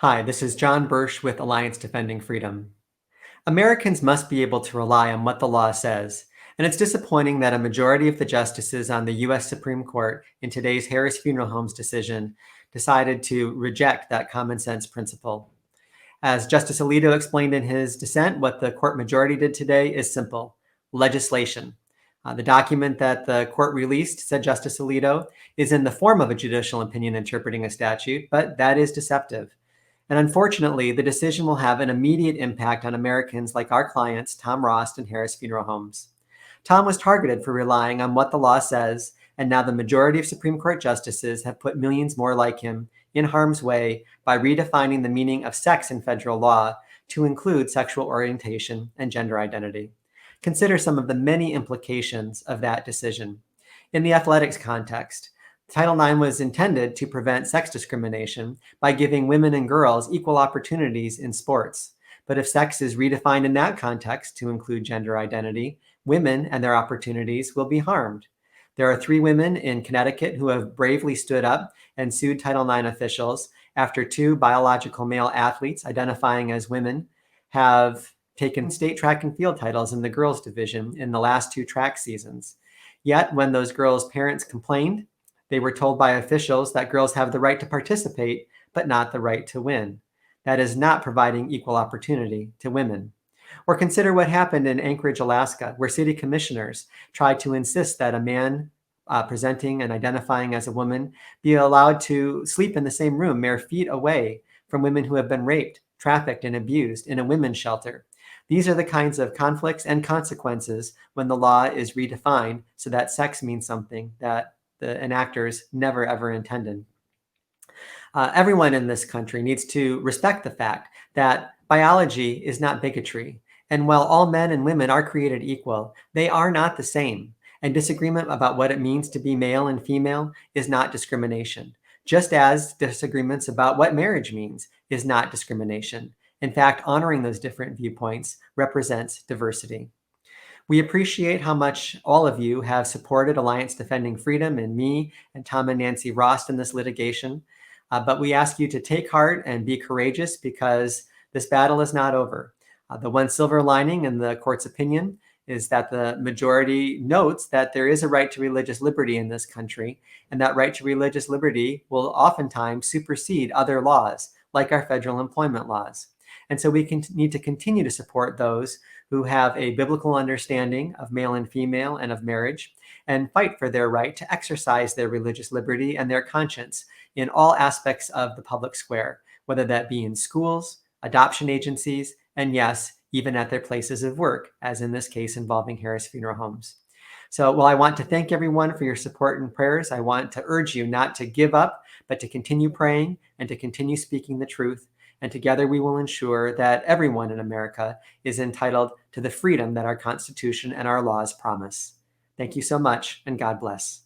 Hi, this is John Bursch with Alliance Defending Freedom. Americans must be able to rely on what the law says, and it's disappointing that a majority of the justices on the U.S. Supreme Court in today's Harris Funeral Homes decision decided to reject that common sense principle. As Justice Alito explained in his dissent, what the court majority did today is simple legislation. The document that the court released, said Justice Alito, is in the form of a judicial opinion interpreting a statute, but that is deceptive. And unfortunately, the decision will have an immediate impact on Americans like our clients, Tom Rost and Harris Funeral Homes. Tom was targeted for relying on what the law says, and now the majority of Supreme Court justices have put millions more like him in harm's way by redefining the meaning of sex in federal law to include sexual orientation and gender identity. Consider some of the many implications of that decision. In the athletics context, Title IX was intended to prevent sex discrimination by giving women and girls equal opportunities in sports. But if sex is redefined in that context to include gender identity, women and their opportunities will be harmed. There are 3 women in Connecticut who have bravely stood up and sued Title IX officials after 2 biological male athletes identifying as women have taken state track and field titles in the girls' division in the last 2 track seasons. Yet, when those girls' parents complained, they were told by officials that girls have the right to participate, but not the right to win. That is not providing equal opportunity to women. Or consider what happened in Anchorage, Alaska, where city commissioners tried to insist that a man presenting and identifying as a woman be allowed to sleep in the same room mere feet away from women who have been raped, trafficked, and abused in a women's shelter. These are the kinds of conflicts and consequences when the law is redefined so that sex means something that the enactors never ever intended. Everyone in this country needs to respect the fact that biology is not bigotry. And while all men and women are created equal, they are not the same. And disagreement about what it means to be male and female is not discrimination, just as disagreements about what marriage means is not discrimination. In fact, honoring those different viewpoints represents diversity. We appreciate how much all of you have supported Alliance Defending Freedom and me and Tom and Nancy Rost in this litigation. But we ask you to take heart and be courageous because this battle is not over. The one silver lining in the court's opinion is that the majority notes that there is a right to religious liberty in this country, and that right to religious liberty will oftentimes supersede other laws, like our federal employment laws. And so we need to continue to support those who have a biblical understanding of male and female and of marriage, and fight for their right to exercise their religious liberty and their conscience in all aspects of the public square, whether that be in schools, adoption agencies, and yes, even at their places of work, as in this case involving Harris Funeral Homes. So, well, I want to thank everyone for your support and prayers. I want to urge you not to give up, but to continue praying and to continue speaking the truth. And together we will ensure that everyone in America is entitled to the freedom that our Constitution and our laws promise. Thank you so much, and God bless.